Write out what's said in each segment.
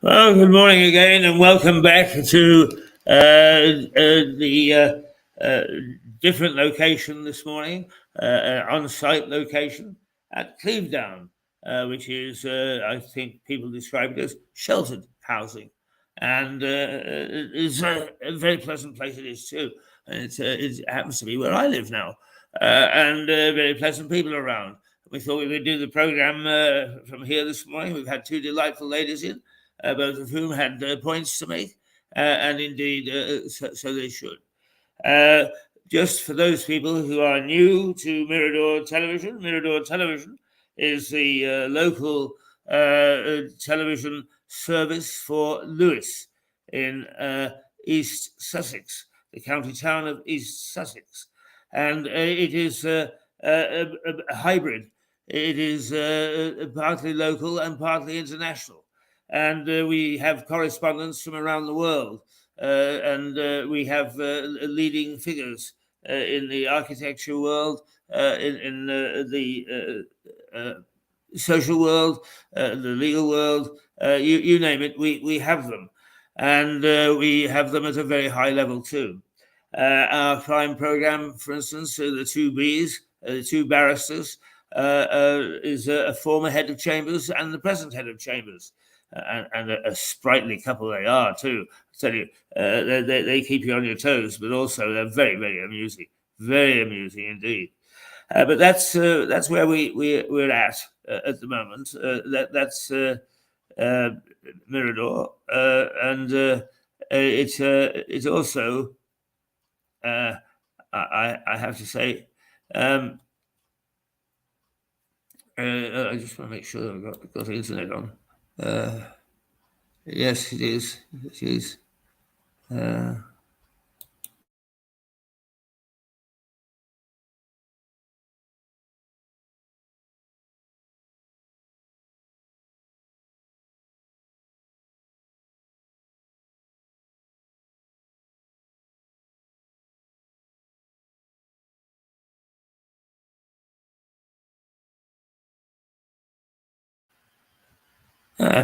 Well, good morning again, and welcome back to the different location this morning, on-site location at Clevedown, which is, I think people describe it as sheltered housing, and it's a very pleasant place. It is too, and it happens to be where I live now, and very pleasant people around. We thought we would do the program from here this morning. We've had two delightful ladies in, both of whom had points to make, and indeed, so they should. Uh, just for those people who are new to Mirador Television is the local television service for Lewes in East Sussex, the county town of East Sussex. And it is a hybrid. It is partly local and partly international. And we have correspondents from around the world. And we have leading figures in the architecture world, in the social world, the legal world, you name it, we have them. And we have them at a very high level too. Our crime program, for instance, the two Bs, the two barristers, is a former head of chambers and the present head of chambers. And a sprightly couple they are too. I tell you, they keep you on your toes, but also they're very amusing, very amusing indeed. But that's where we're at the moment. That's Mirador, and it's also I have to say. I just want to make sure I've got the internet on. Yes, it is. It is.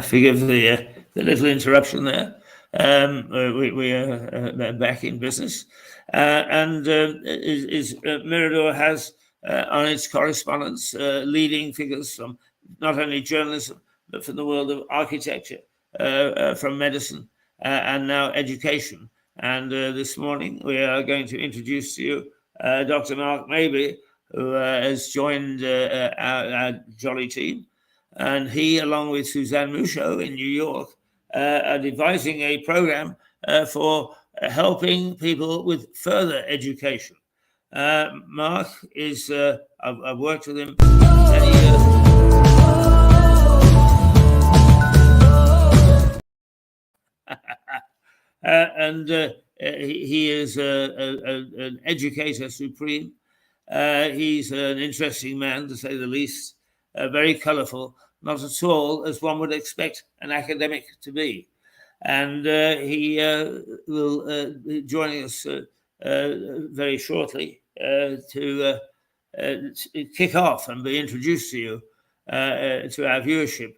Forgive the little interruption there. We are back in business, and Mirador has on its correspondence leading figures from not only journalism but from the world of architecture, from medicine, and now education. And this morning we are going to introduce to you Dr. Mark Mabey, who has joined our jolly team. And he, along with Suzanne Mucho in New York, are devising a program for helping people with further education. Mark is, I've worked with him many years. And he is an educator supreme. He's an interesting man, to say the least, very colourful, not at all as one would expect an academic to be. And he will be joining us very shortly to kick off and be introduced to you, to our viewership,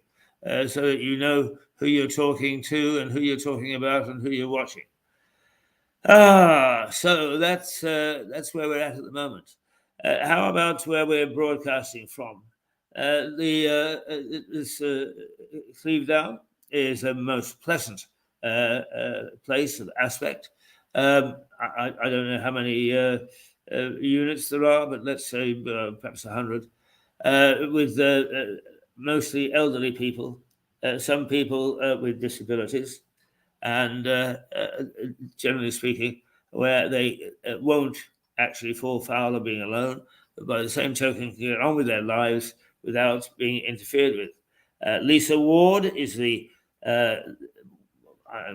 so that you know who you're talking to and who you're talking about and who you're watching. So that's where we're at the moment. How about where we're broadcasting from? This Clevedown is a most pleasant place of aspect. I don't know how many units there are, but let's say perhaps 100, with mostly elderly people, some people with disabilities, and generally speaking, where they won't actually fall foul of being alone, but by the same token, can get on with their lives without being interfered with. Lisa Ward is the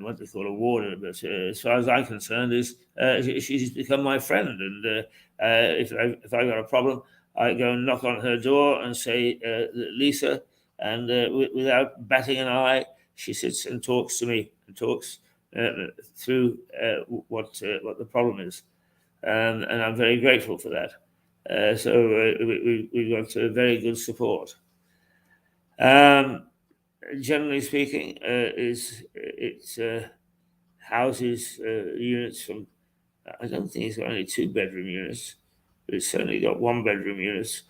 what they call a warder, but as far as I'm concerned, is she's become my friend. And if I got a problem, I go and knock on her door and say, Lisa, and without batting an eye, she sits and talks to me and talks through what the problem is, and I'm very grateful for that. So we've got very good support. generally speaking, it houses units from. I don't think it's got only 2-bedroom units, but it's certainly got 1-bedroom units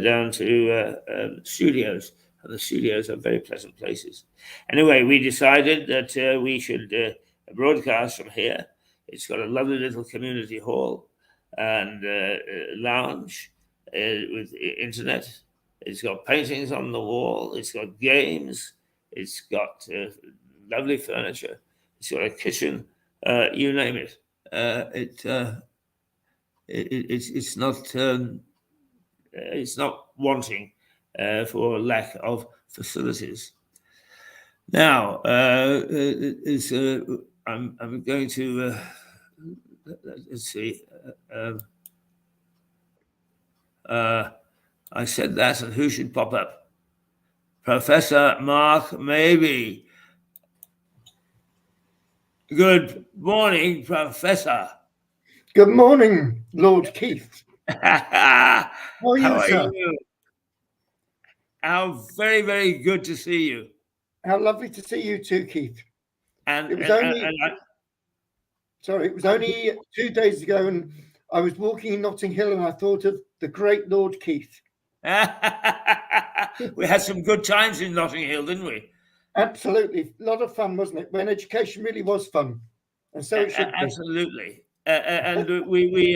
down to studios, and the studios are very pleasant places. Anyway, we decided that we should broadcast from here. It's got a lovely little community hall and lounge with internet. It's got paintings on the wall. It's got games. It's got lovely furniture. It's got a kitchen. You name it. It's not wanting for lack of facilities. Now, I'm going to let's see. I said that, and who should pop up? Professor Mark Mabey. Good morning, Professor. Good morning, Lord Keith. How are you, sir? How very, very good to see you. How lovely to see you too, Keith. And it was only 2 days ago, and I was walking in Notting Hill, and I thought of the great Lord Keith. We had some good times in Notting Hill, didn't we? Absolutely, a lot of fun, wasn't it? When education really was fun, and so it should be. Absolutely. And we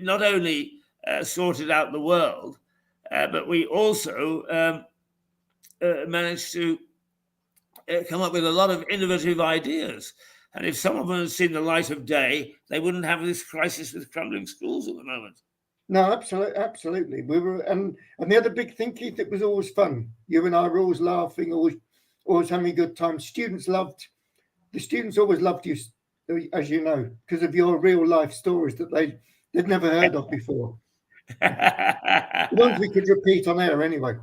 not only sorted out the world, but we also managed to come up with a lot of innovative ideas. And if some of them had seen the light of day, they wouldn't have this crisis with crumbling schools at the moment. No, absolutely. We were, and the other big thing, Keith, it was always fun. You and I were always laughing, always having a good time. The students always loved you, as you know, because of your real life stories that they'd never heard of before. The ones we could repeat on air anyway.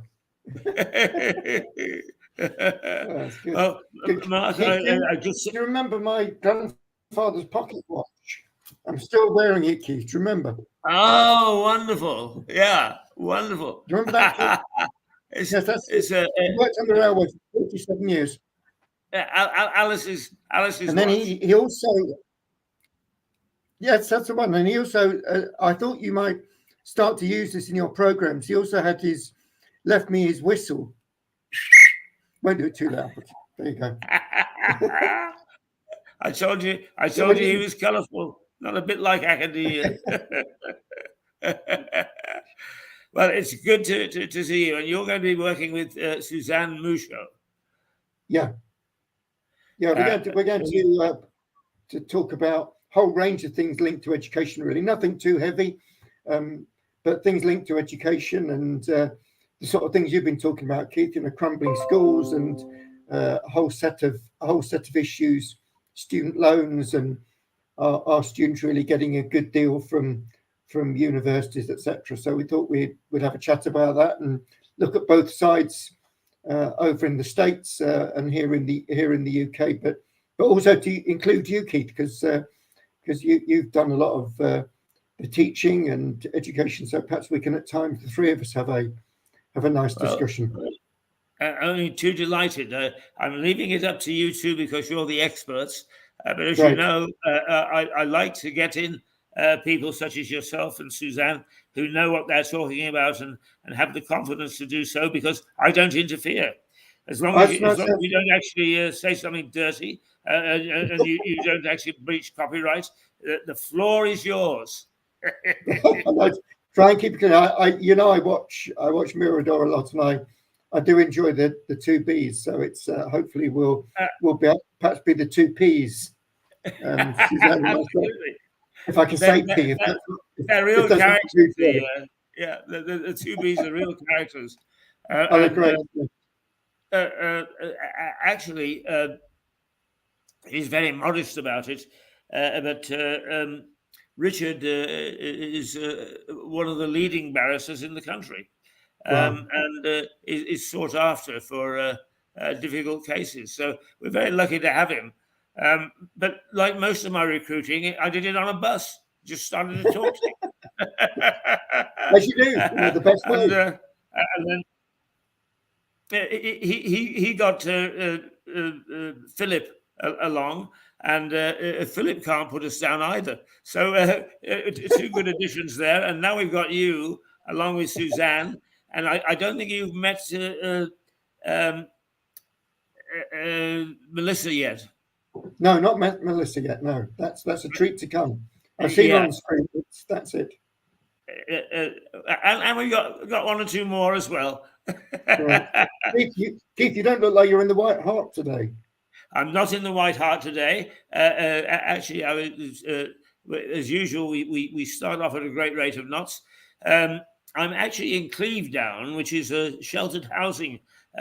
That's good. Well, Mark, do you remember my grandfather's pocket watch? I'm still wearing it, Keith. Do you remember? Oh, wonderful! Yeah, wonderful. Do you remember that? Yes, he worked on the railway for 47 years. Alice's. And then he also. Yes, that's the one. And he also. I thought you might start to use this in your programs. He also had left me his whistle. Won't do it too loud. But there you go. I told you he was colourful. Not a bit like academia. Well, it's good to see you, and you're going to be working with Suzanne Mouchot. Yeah, we're going to talk about a whole range of things linked to education. Really, nothing too heavy, but things linked to education and the sort of things you've been talking about, Keith. Crumbling schools and a whole set of issues, student loans, and our students really getting a good deal from universities, etc. So we thought we'd have a chat about that and look at both sides over in the States and here in the UK, but also to include you, Keith, because you've done a lot of the teaching and education. So perhaps we can at times the three of us have a nice discussion. Only too delighted. I'm leaving it up to you two because you're the experts. But as Right. you know, I like to get in people such as yourself and Suzanne who know what they're talking about and have the confidence to do so, because I don't interfere. As long as you don't actually say something dirty and you don't actually breach copyright, the floor is yours. Try and keep it. I watch Mirador a lot, and I do enjoy the two Bs. So it's hopefully we'll perhaps be the two Ps. Absolutely. If I can say P, they're real characters. The two Bs are real characters. Great. Actually, he's very modest about it, but Richard is one of the leading barristers in the country, and is sought after for difficult cases. So we're very lucky to have him. But like most of my recruiting, I did it on a bus. Just started to talk to him. As you do, the best way. And then he got Philip along, and Philip can't put us down either. So two good additions there, and now we've got you along with Suzanne, and I don't think you've met um, Melissa yet. No, not met Melissa yet. No, that's a treat to come. I've seen her on the screen. That's it. And we've got one or two more as well. Right. Keith, you don't look like you're in the White Hart today. I'm not in the White Hart today. Actually, I was, as usual, we start off at a great rate of knots. I'm actually in Clevedown, which is a sheltered housing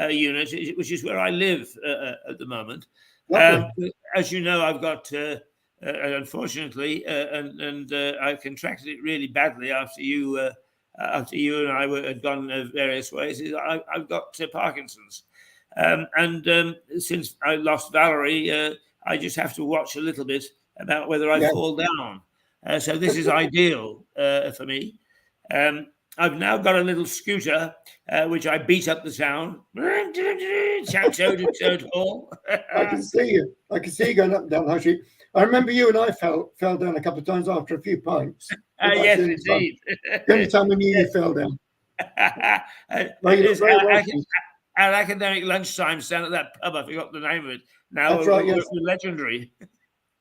unit, which is where I live at the moment. As you know, I've got, unfortunately, and I contracted it really badly after you and I had gone various ways. I've got Parkinson's. And since I lost Valerie, I just have to watch a little bit about whether I fall down. So this is ideal for me. I've now got a little scooter, which I beat up the town. Shout all. I can see you. I can see you going up and down High Street. I remember you and I fell down a couple of times after a few pints. Yes, indeed. The only time we knew you fell down. Our academic lunchtimes down at that pub, I forgot the name of it. Now that's right, yes. Legendary.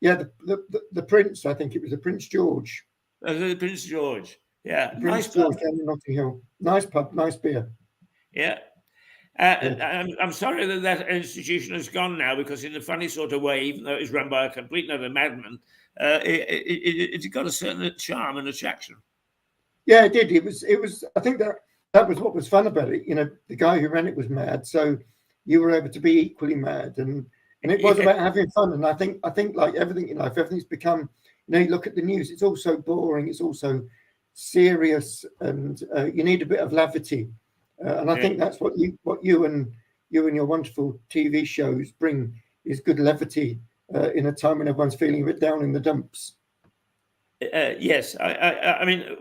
Yeah, the Prince, I think it was the Prince George. The Prince George, yeah. Prince George down in Notting Hill. Nice pub, nice beer. Yeah. I'm sorry that institution has gone now, because in a funny sort of way, even though it was run by a complete another madman, it got a certain charm and attraction. Yeah, it did. It was. I think that was what was fun about it. You know, the guy who ran it was mad, so you were able to be equally mad, and it was about having fun. And I think like everything in life, everything's become. You look at the news; it's all so boring. It's also serious, and you need a bit of levity. And I think that's what you and your wonderful TV shows bring, is good levity in a time when everyone's feeling a bit down in the dumps. Yes, I mean,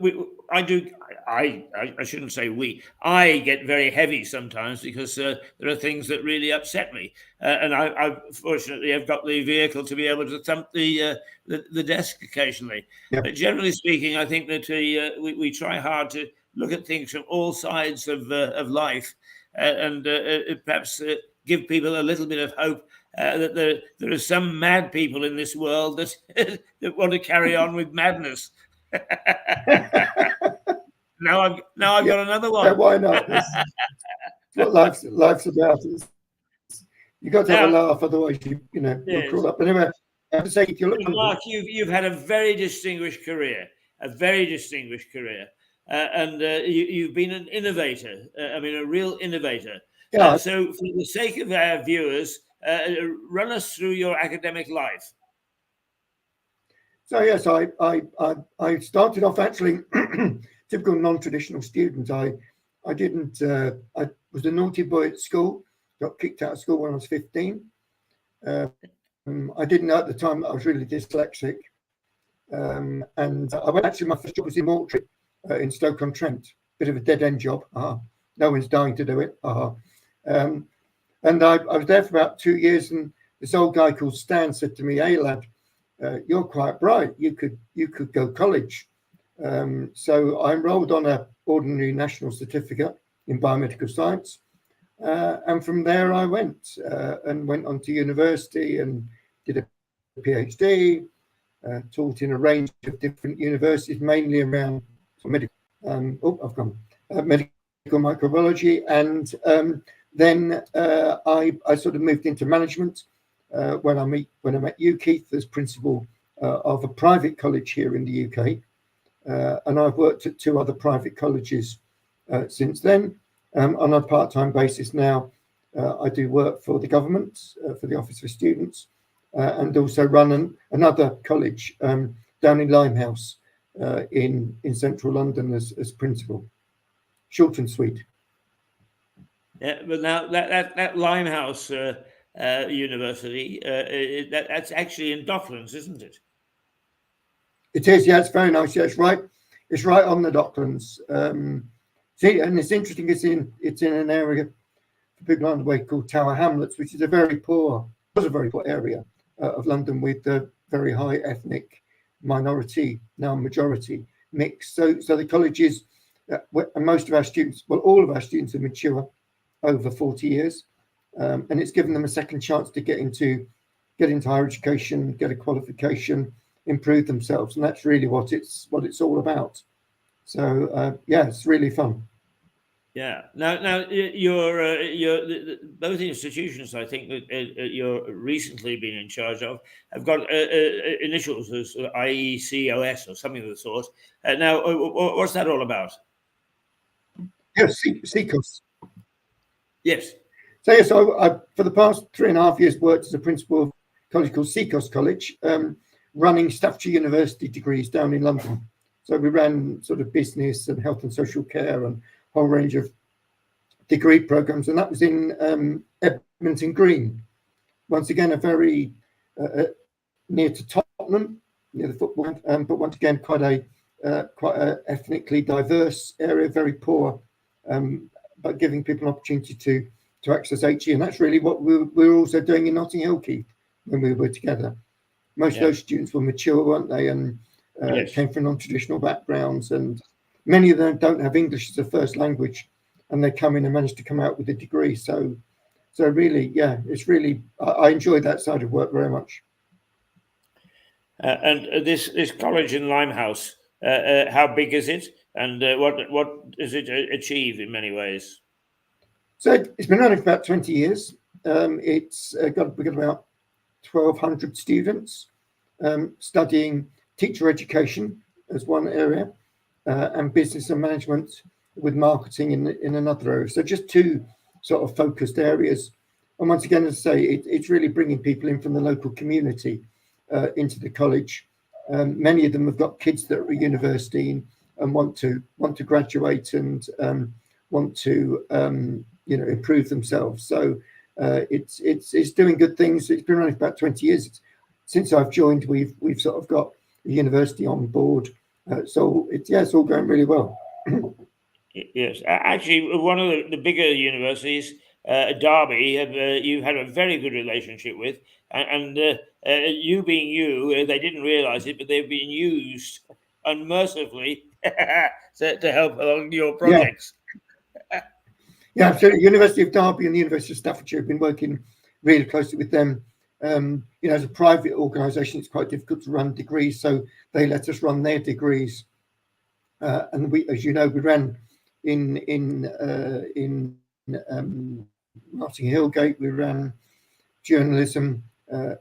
I do. I shouldn't say we. I get very heavy sometimes because there are things that really upset me, and I fortunately have got the vehicle to be able to thump the desk occasionally. Yeah. But generally speaking, I think that we try hard to look at things from all sides of life, and perhaps give people a little bit of hope. That there are some mad people in this world that that want to carry on with madness. now I've got another one. Yeah, why not? That's what life's about. You got to have a laugh, otherwise you'll crawl up. Anyway, I have to say, if you look, Mark, you've had a very distinguished career, and you've been an innovator. I mean, a real innovator. Yeah. So, for the sake of our viewers, run us through your academic life. So yes, I started off actually typical non-traditional student. I was a naughty boy at school. Got kicked out of school when I was 15. I didn't know at the time that I was really dyslexic. And I went, actually, my first job was in mortuary in Stoke-on-Trent. Bit of a dead-end job. No one's dying to do it. And I was there for about 2 years, and this old guy called Stan said to me, "Hey lad, you're quite bright. You could go college." So I enrolled on an ordinary national certificate in biomedical science, and from there I went on to university and did a PhD. Taught in a range of different universities, mainly around medical. Medical microbiology, and then I sort of moved into management when I met you, Keith, as principal of a private college here in the UK, and I've worked at 2 other private colleges since then. On a part-time basis now, I do work for the government, for the Office for Students, and also run another college down in Limehouse in central London as principal. Short and sweet. Yeah, but now that Limehouse University, that's actually in Docklands, isn't it? It is, yeah. It's very nice. Yeah, it's right on the Docklands. See, and it's interesting. It's in an area people aren't aware, called Tower Hamlets, which is a very poor area of London with a very high ethnic minority, now majority mix. So the college is, and most of our students, well, all of our students are mature over 40 years, and it's given them a second chance to get into higher education, get a qualification, improve themselves, and that's really what it's all about. So yeah, it's really fun. Yeah. Now, your both institutions, I think that you're recently been in charge of, have got initials as IECOS or something of the sort. Now, what's that all about? Yes, CECOS. Yes. So yes, I for the past 3.5 years worked as a principal of a college called CECOS College, running statutory university degrees down in London. So we ran sort of business and health and social care and a whole range of degree programs, and that was in Edmonton Green. Once again, a very near to Tottenham, near the football, but once again quite a ethnically diverse area, very poor, but giving people an opportunity to access HE, and that's really what we were also doing in Notting Hill, Keith, when we were together. Most of those students were mature, weren't they, and came from non-traditional backgrounds, and many of them don't have English as a first language, and they come in and manage to come out with a degree. So really, yeah, it's really, I enjoy that side of work very much. And this college in Limehouse, how big is it, and what does it achieve in many ways? So it's been running for about 20 years. We've got about 1,200 students studying teacher education as one area, and business and management with marketing in another area. So just two sort of focused areas. And once again, as I say, it's really bringing people in from the local community into the college. Many of them have got kids that are at university and want to graduate and want to improve themselves. So it's doing good things. It's been running for about 20 years. Since I've joined, we've sort of got the university on board. So it's all going really well. Yes, actually, one of the bigger universities, Derby, you've had a very good relationship with, and you being you, they didn't realise it, but they've been used unmercifully to help along your projects. Yeah, absolutely. University of Derby and the University of Staffordshire have been working really closely with them. As a private organisation, it's quite difficult to run degrees, so they let us run their degrees. And we, as you know, we ran in Notting Hill Gate. We ran journalism,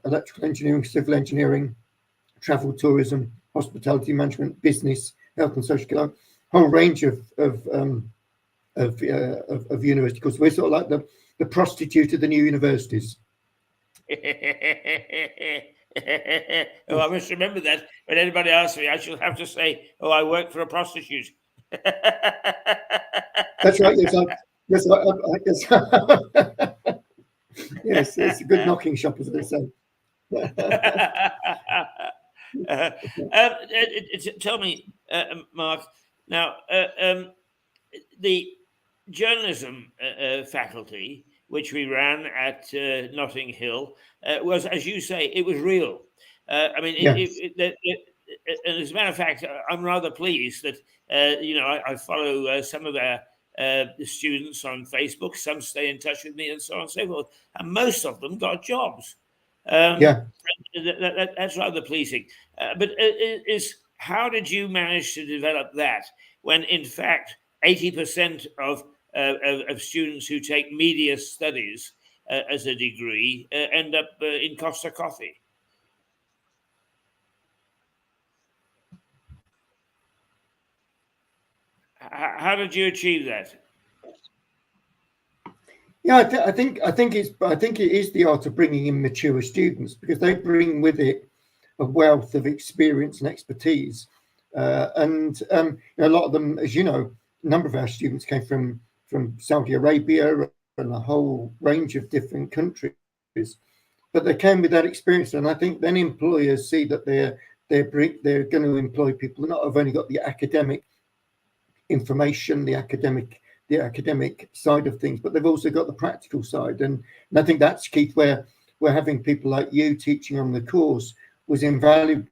electrical engineering, civil engineering, travel, tourism, hospitality management, business, health and social care, a whole range of university courses. We're sort of like the prostitute of the new universities. Oh, I must remember that. When anybody asks me, I shall have to say, "Oh, I work for a prostitute." That's right. Yes, it's a good knocking shop, as they say. Tell me, Mark. Now, the journalism faculty, which we ran at Notting Hill, was, as you say, it was real. I mean, yes. And as a matter of fact, I'm rather pleased that I follow some of the students on Facebook. Some stay in touch with me, and so on and so forth. And most of them got jobs. That's rather pleasing. But how did you manage to develop that when, in fact, 80% of students who take media studies as a degree end up in Costa Coffee? How did you achieve that? Yeah, I think it is the art of bringing in mature students, because they bring with it a wealth of experience and expertise, and a lot of them, as you know, a number of our students came from Saudi Arabia and a whole range of different countries, but they came with that experience, and I think then employers see that they're going to employ people who not have only got the academic information, the academic the academic side of things, but they've also got the practical side. And I think that's, Keith, where having people like you teaching on the course was invaluable,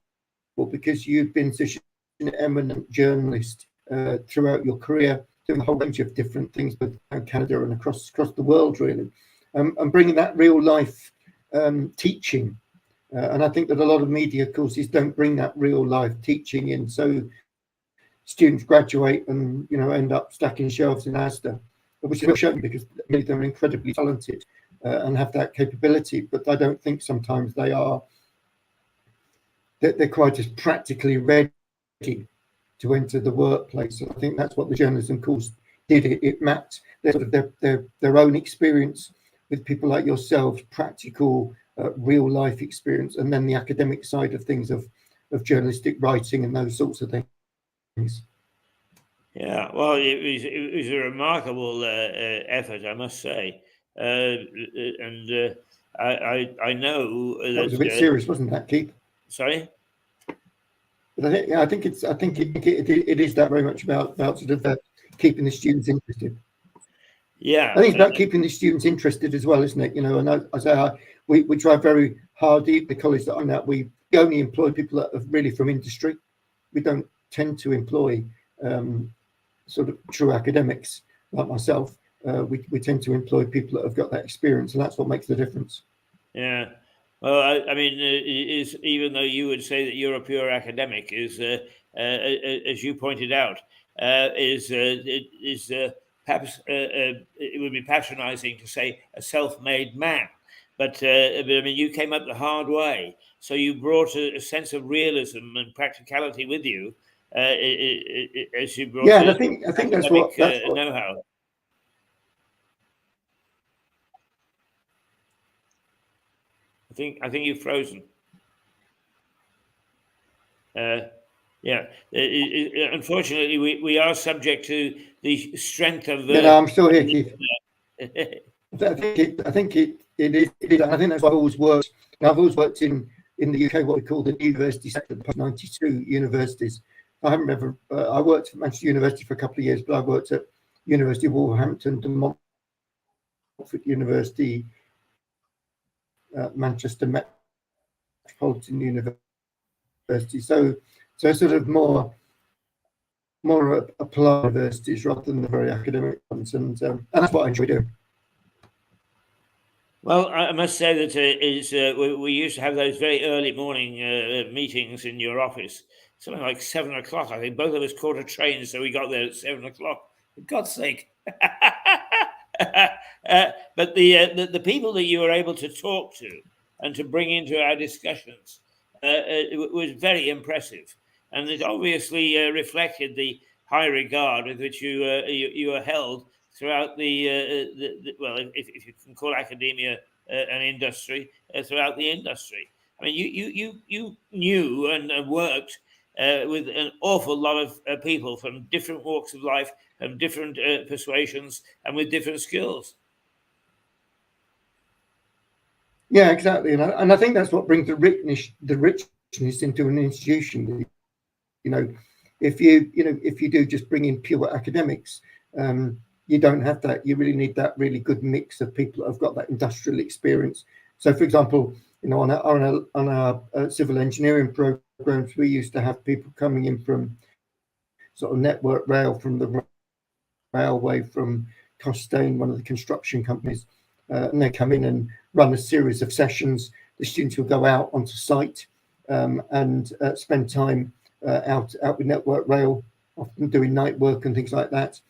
because you've been such an eminent journalist throughout your career, doing a whole range of different things, both in Canada and across the world, really, and bringing that real life teaching. And I think that a lot of media courses don't bring that real life teaching in. So students graduate and end up stacking shelves in Asda, which is a shame, because many of them are incredibly talented and have that capability. But I don't think sometimes they're quite as practically ready to enter the workplace. And I think that's what the journalism course did. It mapped their own experience with people like yourselves, practical real life experience, and then the academic side of things of journalistic writing and those sorts of things. Yeah, well, it was a remarkable effort, I must say, and I know that was a bit serious, wasn't that, Keith? Sorry. But I think it is that very much about sort of keeping the students interested. Yeah, I think it's about keeping the students interested as well, isn't it? And I say we try very hard. The college that I'm at, we only employ people that are really from industry. We don't tend to employ sort of true academics like myself. We tend to employ people that have got that experience, and that's what makes the difference. Yeah. Well, I mean, is even though you would say that you're a pure academic, is as you pointed out, is perhaps it would be patronizing to say a self-made man, but I mean, you came up the hard way, so you brought a sense of realism and practicality with you, as you brought. Yeah, and I think that's what know-how. I think you've frozen. Yeah. Unfortunately, we are subject to the strength of. No, I'm still here, Keith. I think it is. I think that's what I've always worked. I've always worked in the UK, what we call the university sector, the post-92 universities. I haven't ever. I worked at Manchester University for a couple of years, but I worked at University of Wolverhampton, Montfort University, Manchester Metropolitan University. So sort of more applied universities rather than the very academic ones, and that's what I enjoy doing. Well, I must say that we used to have those very early morning meetings in your office, something like 7 o'clock. I think both of us caught a train, so we got there at 7 o'clock. For God's sake! But the people that you were able to talk to and to bring into our discussions it was very impressive, and it obviously reflected the high regard with which you are held throughout the well, if you can call academia an industry, throughout the industry. I mean, you knew and worked with an awful lot of people from different walks of life, from different persuasions, and with different skills. Yeah, exactly, and I think that's what brings the richness into an institution. If you do just bring in pure academics, you don't have that. You really need that really good mix of people that have got that industrial experience. So, for example, on our civil engineering programs, we used to have people coming in from sort of Network Rail, from the railway, from Costain, one of the construction companies, and they come in and run a series of sessions. The students will go out onto site and spend time out with Network Rail, often doing night work and things like that.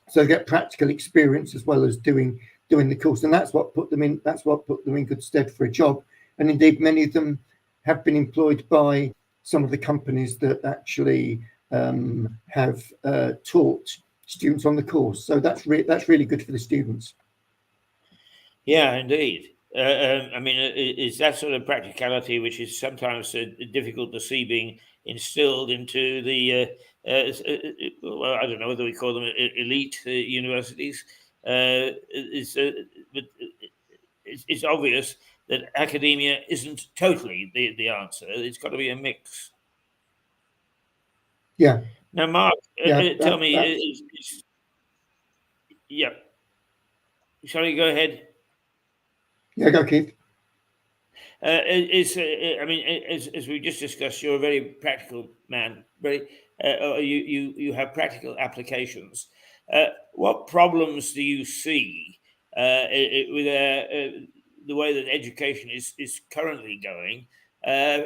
So they get practical experience as well as doing the course, and that's what put them in good stead for a job. And indeed, many of them have been employed by some of the companies that actually have taught students on the course. So that's really good for the students. Yeah, indeed. I mean, it's that sort of practicality which is sometimes difficult to see being instilled into the, well, I don't know whether we call them elite universities. But it's obvious that academia isn't totally the answer. It's got to be a mix. Yeah. Now, Mark, tell me, Yeah. Sorry, go ahead. Yeah, go, Keith. I mean, as we just discussed, you're a very practical man. You have practical applications. What problems do you see with the way that education is currently going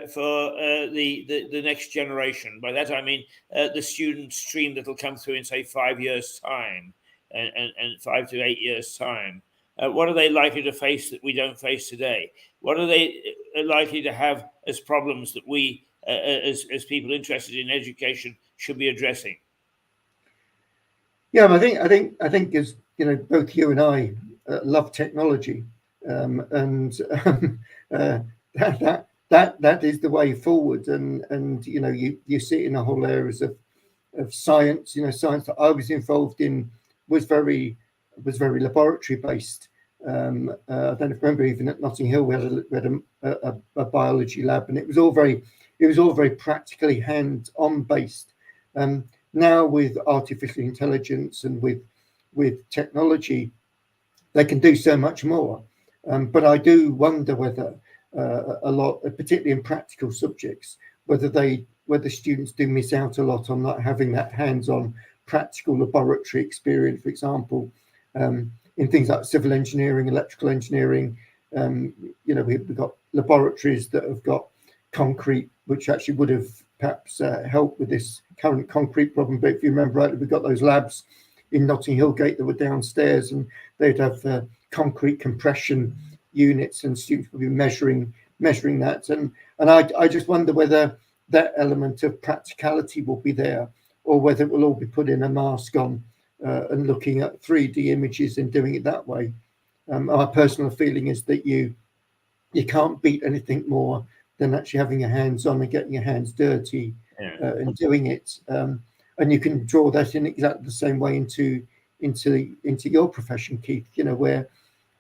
for the next generation? By that I mean the student stream that will come through in, say, 5 years' time, and 5 to 8 years' time. What are they likely to face that we don't face today? What are they likely to have as problems that we, as people interested in education, should be addressing? Yeah, I think as you know, both you and I love technology, and that is the way forward. And you know, you see it in the whole areas of science. You know, science that I was involved in was very laboratory based. I don't know if you remember, even at Notting Hill, we had a biology lab, and it was all very practically hands-on based. Now with artificial intelligence and with technology, they can do so much more. But I do wonder whether a lot, particularly in practical subjects, whether students do miss out a lot on not having that hands-on practical laboratory experience, for example, in things like civil engineering, electrical engineering. You know, we've got laboratories that have got concrete, which actually would have perhaps helped with this current concrete problem. But if you remember rightly, we've got those labs in Notting Hill Gate that were downstairs, and they'd have concrete compression units, and students would be measuring that. And I just wonder whether that element of practicality will be there, or whether it will all be put in a mask on and looking at 3D images and doing it that way. My personal feeling is that you can't beat anything more than actually having your hands on and getting your hands dirty and doing it. And you can draw that in exactly the same way into your profession, Keith. You know, where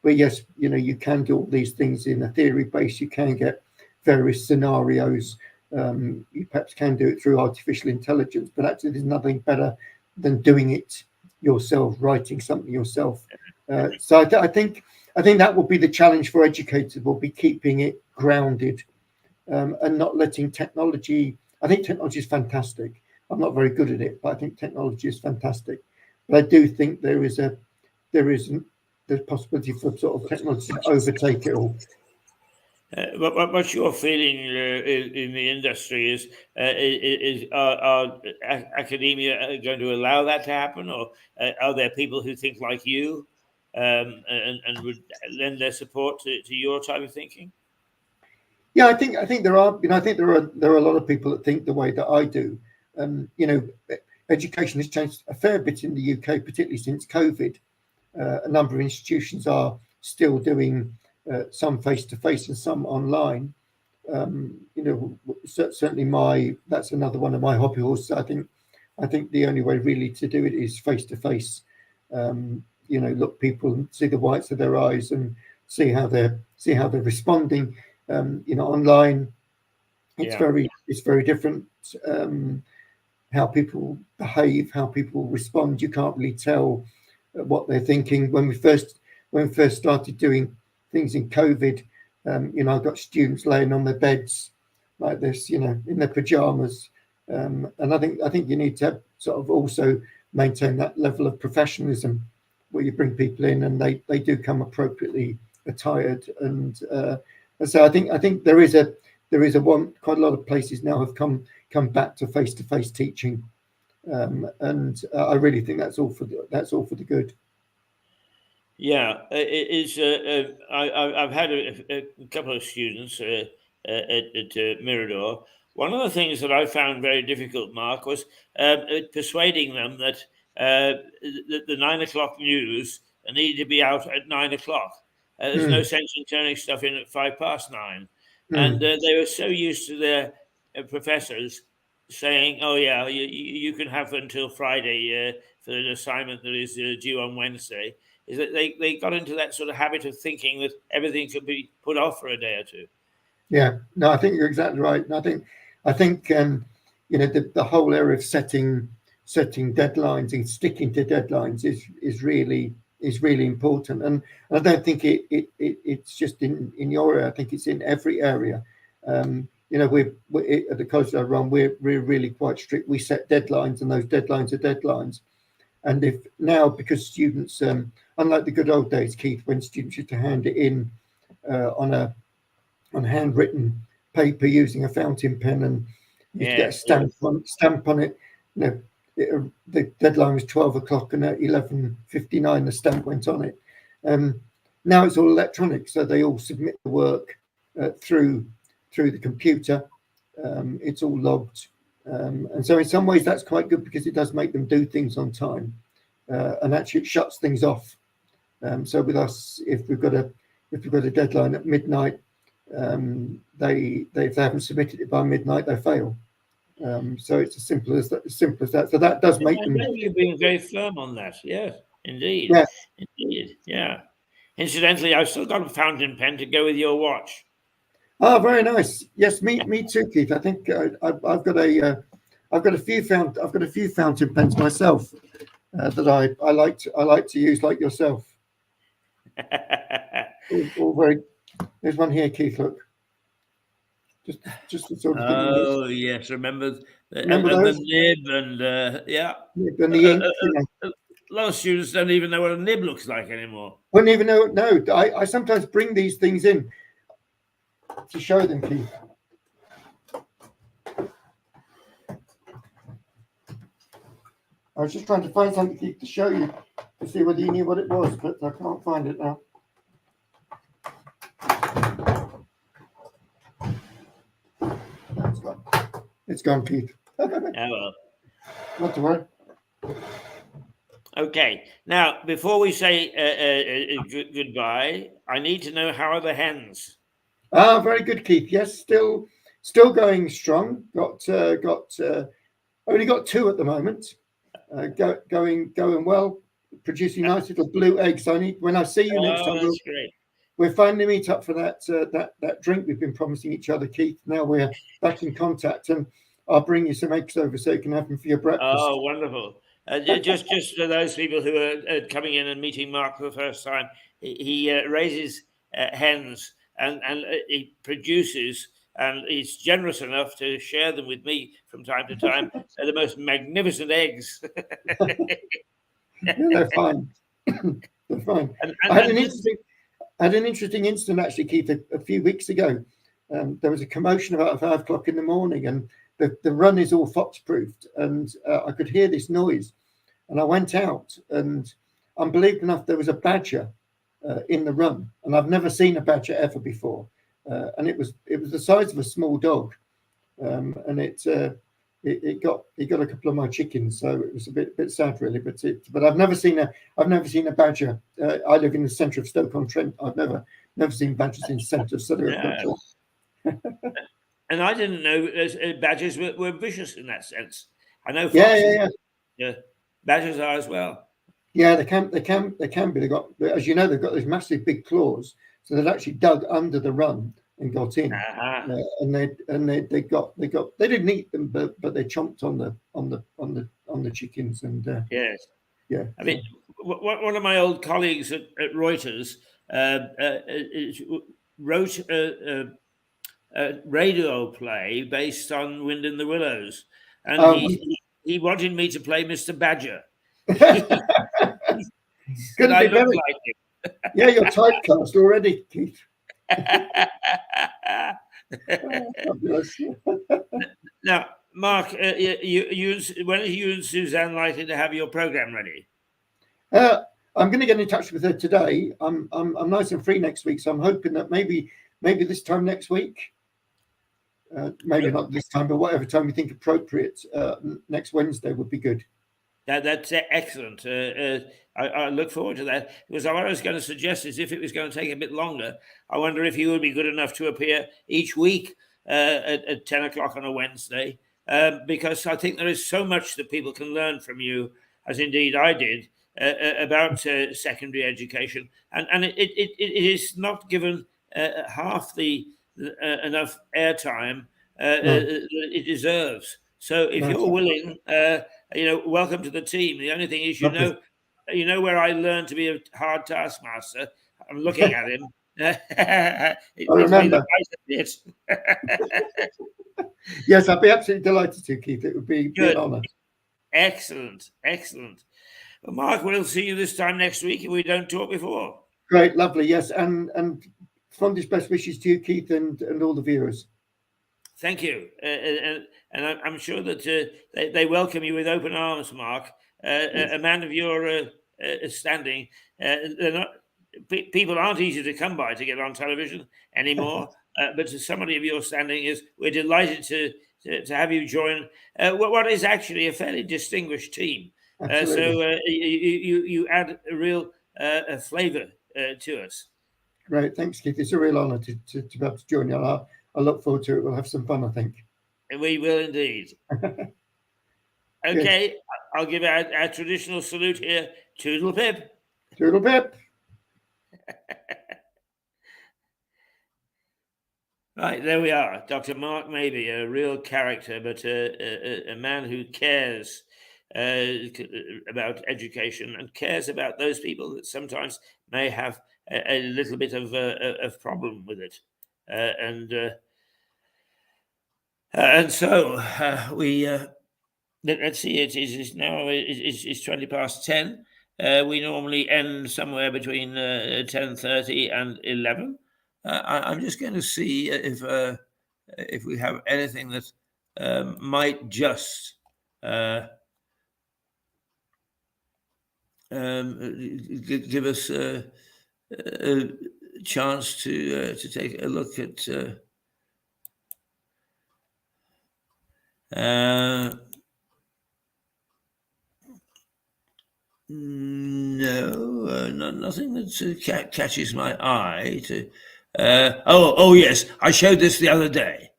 yes, you know, you can do all these things in a theory base. You can get various scenarios. You perhaps can do it through artificial intelligence, but actually, there's nothing better than doing it yourself, writing something yourself. So I think that will be the challenge for educators. Will be keeping it grounded and not letting technology. I think technology is fantastic. I'm not very good at it, but I think technology is fantastic. But I do think there is the possibility for sort of technology to overtake it all. What's your feeling in the industry? Are academia going to allow that to happen, or are there people who think like you and would lend their support to your type of thinking? Yeah, I think there are. You know, I think there are a lot of people that think the way that I do. You know, education has changed a fair bit in the UK, particularly since COVID. A number of institutions are still doing some face-to-face and some online. You know, certainly that's another one of my hobby horses. I think the only way really to do it is face-to-face. You know, look people and see the whites of their eyes and see how they're responding. You know, online it's very different. How people behave, how people respond, you can't really tell what they're thinking. When we first started doing things in COVID, you know, I've got students laying on their beds like this, you know, in their pajamas, and I think you need to sort of also maintain that level of professionalism where you bring people in and they do come appropriately attired, and so I think there is a one. Quite a lot of places now have come back to face-to-face teaching, and I really think that's all for the good. Yeah, it is. I've had a couple of students at Mirador. One of the things that I found very difficult, Mark, was persuading them that the 9 o'clock news needed to be out at 9 o'clock. There's no sense in turning stuff in at 9:05. And they were so used to their professors saying, "Oh yeah, you can have until Friday for an assignment that is due on Wednesday." Is that they got into that sort of habit of thinking that everything could be put off for a day or two. Yeah, no, I think you're exactly right. And I think you know, the whole area of setting setting deadlines and sticking to deadlines is really important. And I don't think it's just in your area. I think it's in every area. We're at the college I run. We're really quite strict. We set deadlines, and those deadlines are deadlines. And if now, because students, unlike the good old days, Keith, when students used to hand it in on handwritten paper using a fountain pen, and you get a stamp on it. The deadline was 12 o'clock, and at 11:59 the stamp went on it. Now it's all electronic, so they all submit the work through the computer. It's all logged, and so in some ways that's quite good because it does make them do things on time, and actually it shuts things off. So with us, if we've got a deadline at midnight, if they haven't submitted it by midnight, they fail. So it's as simple as that. So that does make them. You've been very firm on that. Yes, indeed. Yes. Indeed. Yeah. Incidentally, I've still got a fountain pen to go with your watch. Oh, very nice. Yes, me too, Keith. I think I've got a few fountain pens myself that I like to use, like yourself. all very. There's one here, Keith. Look. Just the sort of thing. Oh yes, remember those? The nib and yeah. Nib and the ink. A lot of students don't even know what a nib looks like anymore. Wouldn't even know. No, I sometimes bring these things in to show them, Keith. I was just trying to find something, Keith, to show you to see whether you knew what it was, but I can't find it now. It's gone, Keith. Oh, well. Not to worry. Okay. Now, before we say goodbye, I need to know, how are the hens? Ah, very good, Keith. Yes, still going strong. Only got 2 at the moment. Going well. Producing nice little blue eggs. When I see you next time, that's great. We're finally meet up for that drink we've been promising each other, Keith. Now we're back in contact, and I'll bring you some eggs over so you can have them for your breakfast. Oh, wonderful! Just for those people who are coming in and meeting Mark for the first time, he raises hens and he produces, and he's generous enough to share them with me from time to time. They're the most magnificent eggs. Yeah, they're fine. They're fine. I had an interesting incident, actually, Keith, a few weeks ago. There was a commotion about 5 o'clock in the morning, and the run is all fox-proofed, and I could hear this noise. And I went out, and unbelievable enough, there was a badger in the run, and I've never seen a badger ever before. And it was the size of a small dog, and it got a couple of my chickens, so it was a bit sad, really. But I've never seen a badger. I live in the centre of Stoke-on-Trent. I've never seen badgers in the centre of Stoke-on-Trent. And I didn't know badgers were vicious in that sense. I know foxes, yeah. Badgers are as well. Yeah, they can be. They got, as you know, they've got those massive big claws, so they'd actually dug under the run and got in, and they didn't eat them, but they chomped on the chickens, and yes, yeah. I mean, one of my old colleagues at Reuters wrote a radio play based on Wind in the Willows, and he wanted me to play Mr. Badger. Couldn't be better. Like him. Yeah, you're typecast already, Keith. Now, Mark, when are you and Suzanne likely to have your program ready? I'm going to get in touch with her today. I'm nice and free next week, so I'm hoping that maybe this time next week. Maybe not this time, but whatever time you think appropriate. Next Wednesday would be good. That's excellent. I look forward to that, because what I was going to suggest is, if it was going to take a bit longer, I wonder if you would be good enough to appear each week at 10 o'clock on a Wednesday, because I think there is so much that people can learn from you, as indeed I did, about secondary education, and it is not given half the enough airtime it deserves. So if you're willing, welcome to the team. The only thing is, Lovely. you know where I learned to be a hard taskmaster. I'm looking at him. I remember. Yes, I'd be absolutely delighted to, Keith. It would be an honour. Excellent. Well, Mark, we'll see you this time next week if we don't talk before. Great, lovely, yes, and fondest best wishes to you, Keith, and all the viewers. Thank you, and I'm sure that they welcome you with open arms, Mark. Yes. A man of your standing, people aren't easy to come by to get on television anymore. But to somebody of your standing, we're delighted to have you join what is actually a fairly distinguished team. So you add a real flavour to us. Great, thanks, Keith. It's a real honour to be able to join you. I look forward to it. We'll have some fun, I think. We will indeed. Okay, I'll give our traditional salute here. Toodle pip. Toodle pip. Right, there we are. Dr. Mark Mabey, a real character, but a man who cares about education and cares about those people that sometimes may have a little bit of problem with it. And so we let's see. It is now. It's 10:20. We normally end somewhere between 10:30 and 11. I'm just going to see if we have anything that might just give us a chance to take a look at. No, nothing that catches my eye. Oh yes, I showed this the other day.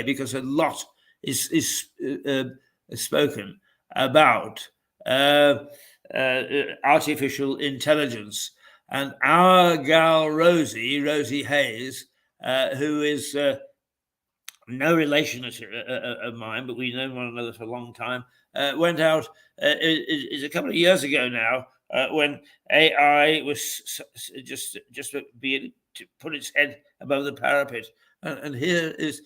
Because a lot is spoken about artificial intelligence, and our gal Rosie Hayes, who is no relation of mine, but we've known one another for a long time, went out is a couple of years ago now, when AI was just being to put its head above the parapet, and here is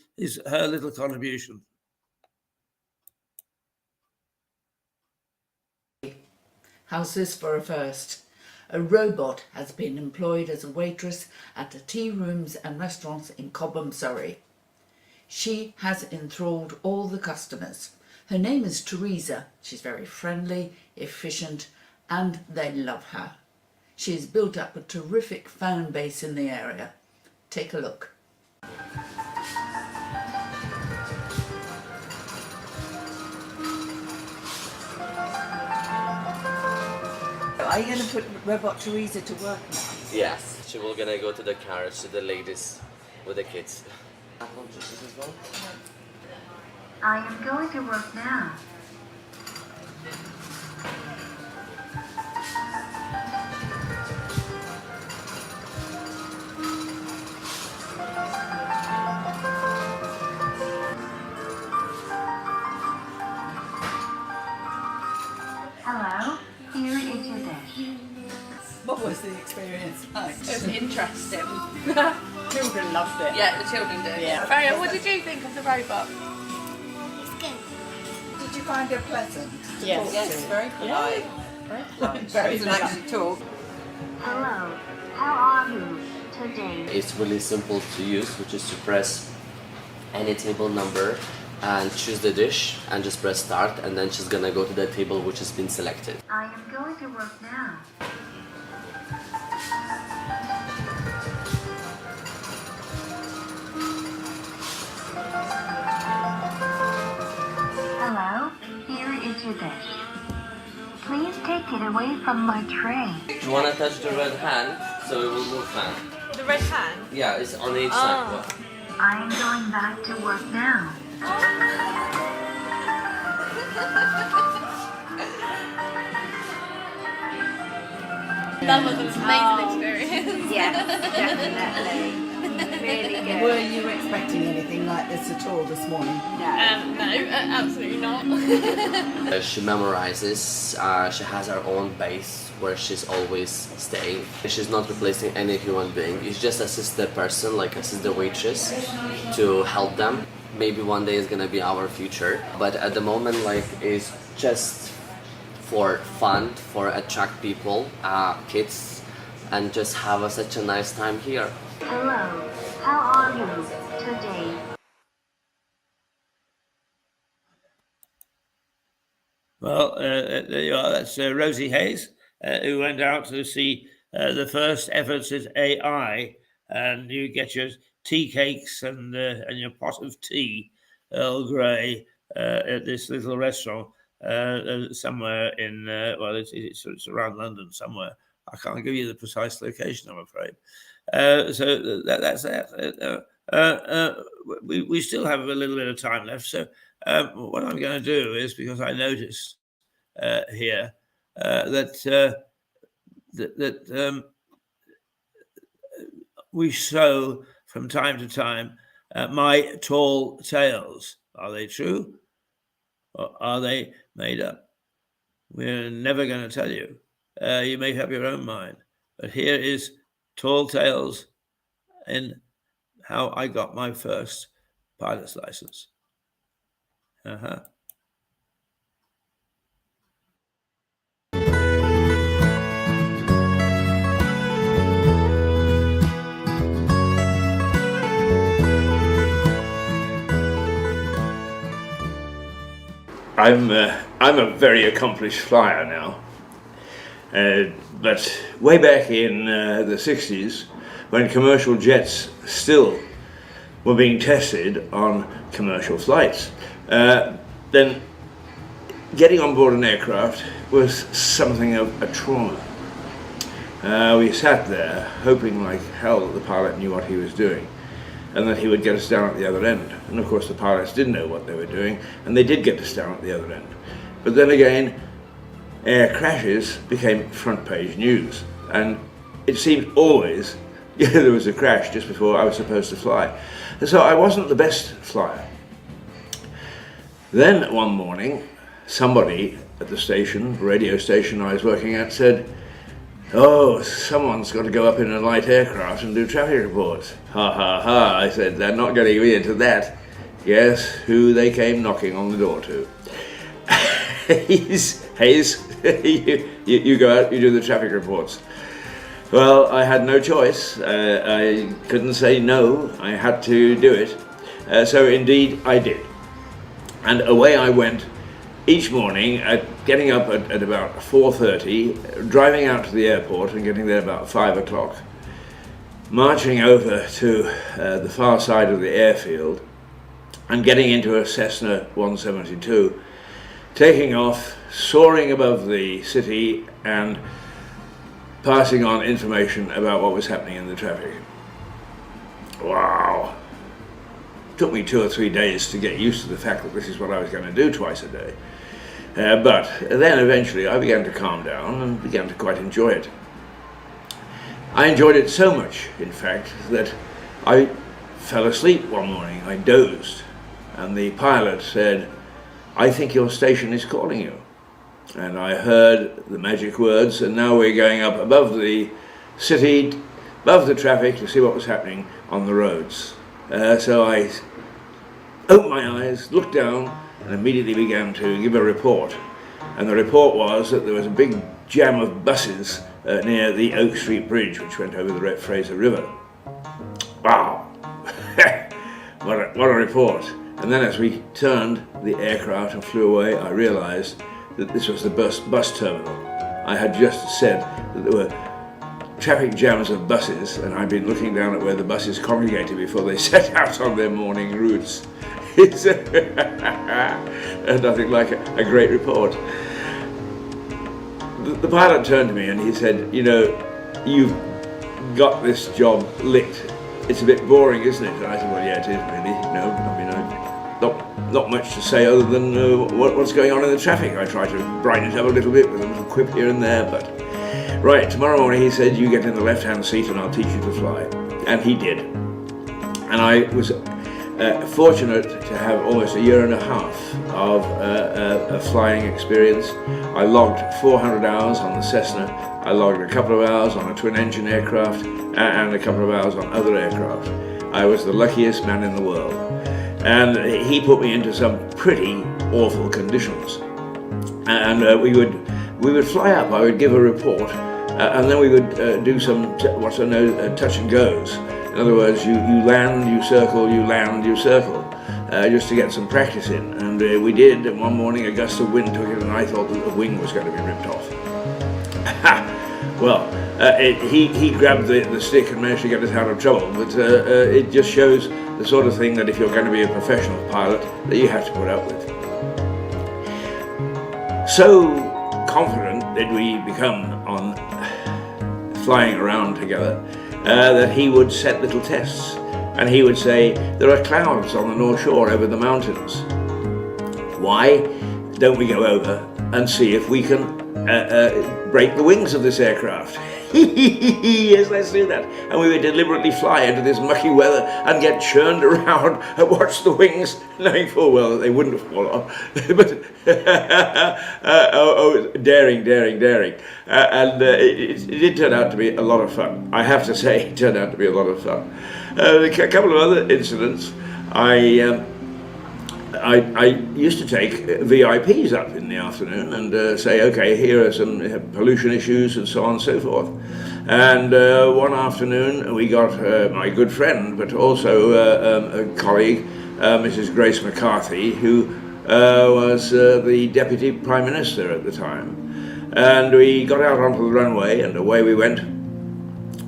her little contribution. How's this for a first? A robot has been employed as a waitress at the tea rooms and restaurants in Cobham, Surrey. She has enthralled all the customers. Her name is Teresa. She's very friendly, efficient, and they love her. She has built up a terrific fan base in the area. Take a look. Are you going to put Robot Teresa to work now? Yes, she will gonna go to the carriage to the ladies with the kids. I am going to work now. Hello, here is your dish. What was the experience like? It was interesting. Children loved it. Yeah, the children did. Yeah. Freya, what did you think of the robot? Did you find her pleasant? Yes. Yes, very polite. Very polite. Very nice to talk. Hello, how are you today? It's really simple to use, which is to press any table number and choose the dish and just press start, and then she's gonna go to the table which has been selected. I am going to work now. Hello, here is your dish. Please take it away from my tray. Do you wanna touch the red hand so it will move now? The red hand? Yeah, it's on each side. I am going back to work now. That was an amazing experience. Yes, definitely. Really good. Were you expecting anything like this at all this morning? No, absolutely not. She memorizes, she has her own base where she's always staying. She's not replacing any human being, it's just assist the person, like assist the waitress to help them. Maybe one day is gonna be our future, but at the moment like it's just for fun, for attract people, kids, and just have such a nice time here. Hello, how are you today? Well, there you are. That's Rosie Hayes, who went out to see the first efforts at AI, and you get your tea cakes and your pot of tea, Earl Grey, at this little restaurant somewhere in it's around London somewhere. I can't give you the precise location, I'm afraid. So that's that. We still have a little bit of time left, so. What I'm going to do is, because I noticed here that we show from time to time my tall tales. Are they true, or are they made up? We're never going to tell you. You make up your own mind. But here is Tall Tales in how I got my first pilot's license. I'm a very accomplished flyer now, but way back in the 60s, when commercial jets still were being tested on commercial flights, then getting on board an aircraft was something of a trauma. We sat there hoping like hell that the pilot knew what he was doing and that he would get us down at the other end. And of course the pilots didn't know what they were doing, and they did get us down at the other end. But then again, air crashes became front page news, and it seemed always there was a crash just before I was supposed to fly. And so I wasn't the best flyer. Then one morning, somebody at the station, radio station I was working at, said, "Oh, someone's got to go up in a light aircraft and do traffic reports." Ha ha ha, I said, "They're not getting me into that." Guess who they came knocking on the door to? Hayes, you go out, you do the traffic reports. Well, I had no choice. I couldn't say no, I had to do it. So indeed I did. And away I went each morning, getting up at about 4:30, driving out to the airport and getting there about 5 o'clock, marching over to the far side of the airfield and getting into a Cessna 172, taking off, soaring above the city and passing on information about what was happening in the traffic. Wow. Took me 2 or 3 days to get used to the fact that this is what I was going to do twice a day. But then eventually I began to calm down and began to quite enjoy it. I enjoyed it so much, in fact, that I fell asleep one morning. I dozed, and the pilot said, "I think your station is calling you." And I heard the magic words, and now we're going up above the city, above the traffic, to see what was happening on the roads. So I opened my eyes, looked down, and immediately began to give a report. And the report was that there was a big jam of buses near the Oak Street Bridge, which went over the Fraser River. Wow! what a report. And then as we turned the aircraft and flew away, I realized that this was the bus terminal. I had just said that there were traffic jams of buses, and I'd been looking down at where the buses congregated before they set out on their morning routes. It's nothing like a great report. The pilot turned to me and he said, "You know, you've got this job licked. It's a bit boring, isn't it?" And I said, "Well, yeah, it is really. No, I mean, not much to say other than what's going on in the traffic." I tried to brighten it up a little bit with a little quip here and there, but right, tomorrow morning he said, "You get in the left-hand seat and I'll teach you to fly." And he did. And I was fortunate to have almost a year and a half of a flying experience. I logged 400 hours on the Cessna. I logged a couple of hours on a twin-engine aircraft and a couple of hours on other aircraft. I was the luckiest man in the world. And he put me into some pretty awful conditions. And we would fly up. I would give a report, and then we would do some what's known touch and goes. In other words, you land, you circle, you land, you circle, just to get some practice in. And we did. And one morning, a gust of wind took it, and I thought that the wing was going to be ripped off. Well, he grabbed the stick and managed to get us out of trouble. But it just shows the sort of thing that if you're going to be a professional pilot, that you have to put up with. So confident did we become on flying around together that he would set little tests, and he would say, there are clouds on the North Shore over the mountains. Why don't we go over and see if we can break the wings of this aircraft? Yes, let's do that. And we would deliberately fly into this mucky weather and get churned around and watch the wings, knowing full well that they wouldn't fall off. But daring. And it did turn out to be a lot of fun. I have to say, it turned out to be a lot of fun. A couple of other incidents. I used to take VIPs up in the afternoon and say, okay, here are some pollution issues and so on and so forth. And one afternoon we got my good friend, but also a colleague, Mrs. Grace McCarthy, who was the Deputy Prime Minister at the time. And we got out onto the runway and away we went.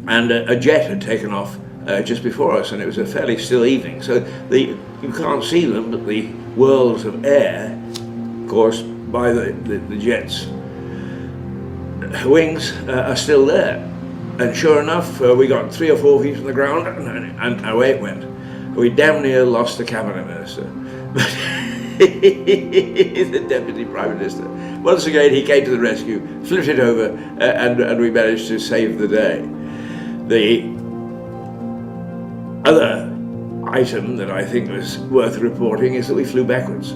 And a jet had taken off just before us, and it was a fairly still evening. So you can't see them, but the whirls of air, caused by the jet's wings, are still there. And sure enough, we got 3 or 4 feet from the ground, and away it went. We damn near lost the cabinet minister. But the Deputy Prime Minister. Once again, he came to the rescue, flipped it over, and we managed to save the day. The other item that I think was worth reporting is that we flew backwards.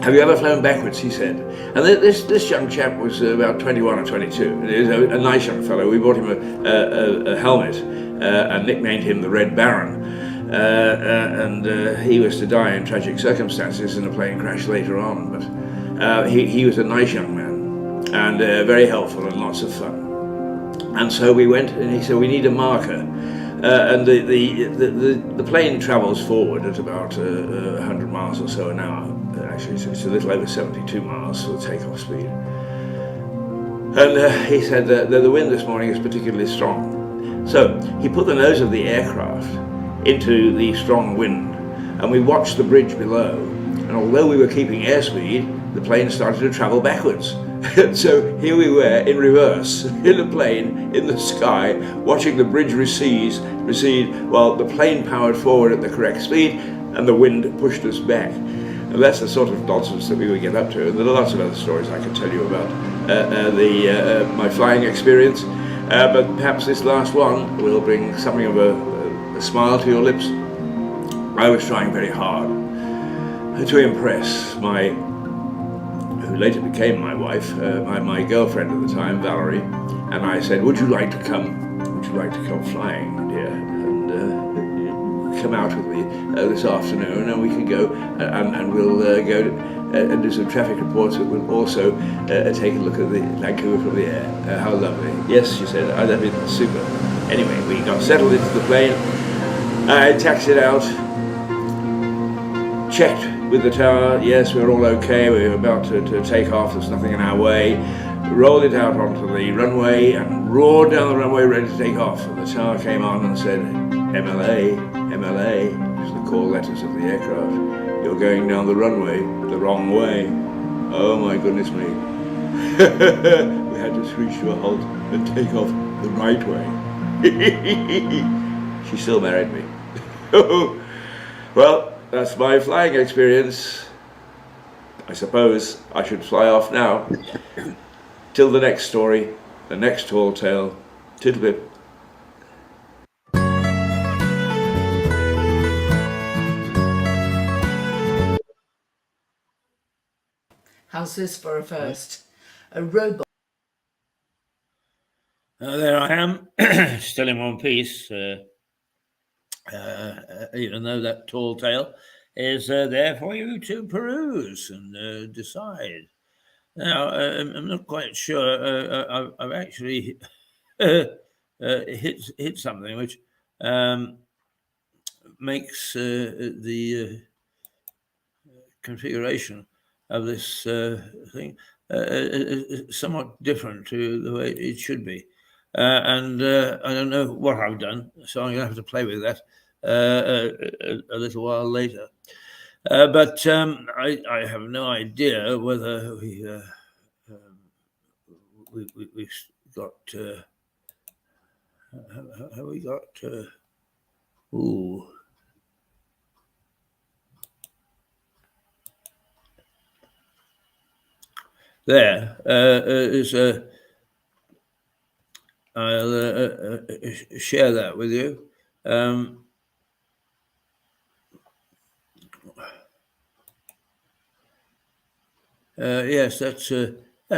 Have you ever flown backwards, he said. And this young chap was about 21 or 22. He was a nice young fellow. We bought him a helmet and nicknamed him the Red Baron. And he was to die in tragic circumstances in a plane crash later on. But he was a nice young man and very helpful and lots of fun. And so we went, and he said, we need a marker. And the plane travels forward at about 100 miles or so an hour. Actually, it's a little over 72 miles for the takeoff speed. And he said that the wind this morning is particularly strong. So he put the nose of the aircraft into the strong wind, and we watched the bridge below. And although we were keeping airspeed, the plane started to travel backwards. So here we were in reverse, in a plane, in the sky, watching the bridge recede while the plane powered forward at the correct speed and the wind pushed us back. And that's the sort of nonsense that we would get up to. And there are lots of other stories I can tell you about my flying experience. But perhaps this last one will bring something of a smile to your lips. I was trying very hard to impress who later became my wife, my girlfriend at the time, Valerie, and I said, would you like to come flying, dear, and come out with me this afternoon, and we can go and we'll go and do some traffic reports, but we'll also take a look at the Vancouver from the air. How lovely. Yes, she said, that'd be super. Anyway, we got settled into the plane, I taxied out, checked with the tower, yes, we were all okay, we were about to take off, there's nothing in our way, rolled it out onto the runway and roared down the runway ready to take off. And the tower came on and said, MLA, which is the call letters of the aircraft, you're going down the runway the wrong way. Oh my goodness me. We had to screech to a halt and take off the right way. She still married me. Well, that's my flying experience. I suppose I should fly off now. Till the next story, the next tall tale. Tiddlywip. How's this for a first? A robot. There I am, still in one piece, even though that tall tale is there for you to peruse and decide. Now, I'm not quite sure. I've actually hit something which makes the configuration of this thing somewhat different to the way it should be. And I don't know what I've done, so I'm going to have to play with that a little while later. But I have no idea whether we've got. Have we got? Ooh. There is a. I'll share that with you. Yes, that's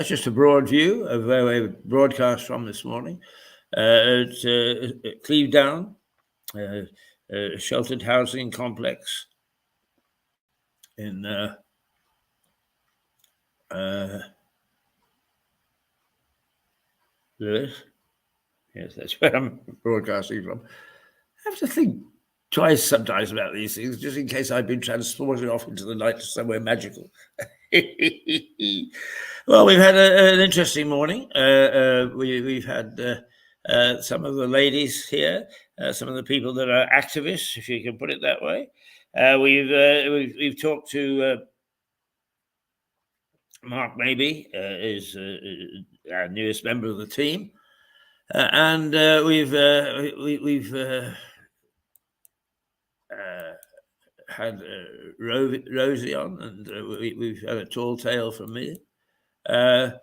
just a broad view of where we broadcast from this morning. It's Cleve Down, a sheltered housing complex in Lewis. Yes, that's where I'm broadcasting from. I have to think twice sometimes about these things, just in case I've been transported off into the night to somewhere magical. Well, we've had an interesting morning. We've had some of the ladies here, some of the people that are activists, if you can put it that way. We've talked to Mark Mabey, is our newest member of the team, and we've had Rosie on, and we've had a tall tale from me. Hopefully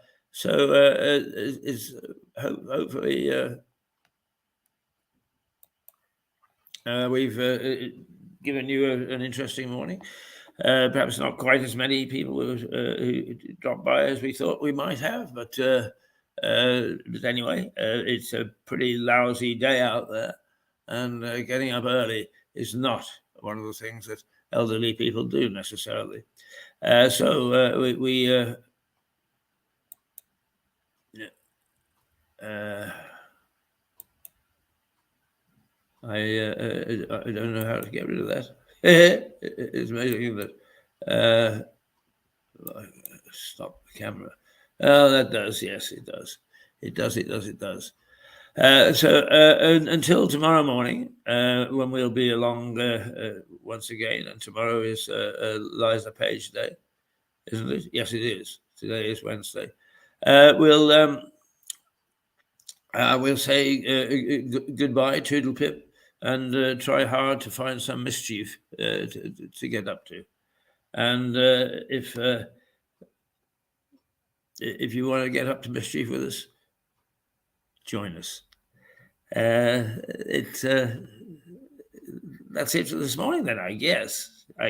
we've given you an interesting morning. Perhaps not quite as many people who dropped by as we thought we might have, but anyway, it's a pretty lousy day out there, and getting up early is not one of the things that elderly people do necessarily. I don't know how to get rid of that. It's amazing that stop the camera. Oh, that does. Yes, it does. It does. Until tomorrow morning, when we'll be along once again, and tomorrow is Liza Page Day, isn't it? Yes, it is. Today is Wednesday. We'll say goodbye, toodle pip, and try hard to find some mischief to get up to. And if you want to get up to mischief with us, join us. That's it for this morning. Then I guess. There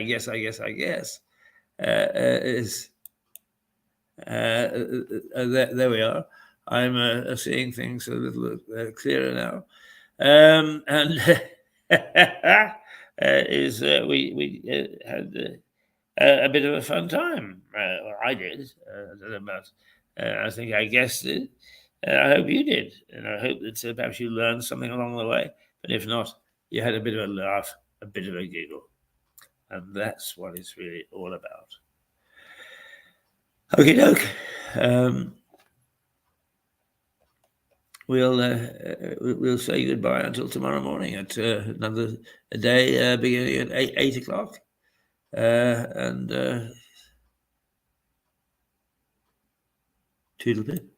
we are. I'm seeing things a little clearer now, and we had a bit of a fun time. I did. I don't know about. I think I guessed it. I hope you did, and I hope that perhaps you learned something along the way. But if not, you had a bit of a laugh, a bit of a giggle, and that's what it's really all about. Okie doke. We'll say goodbye until tomorrow morning at another day beginning at 8 o'clock. And toodle pip.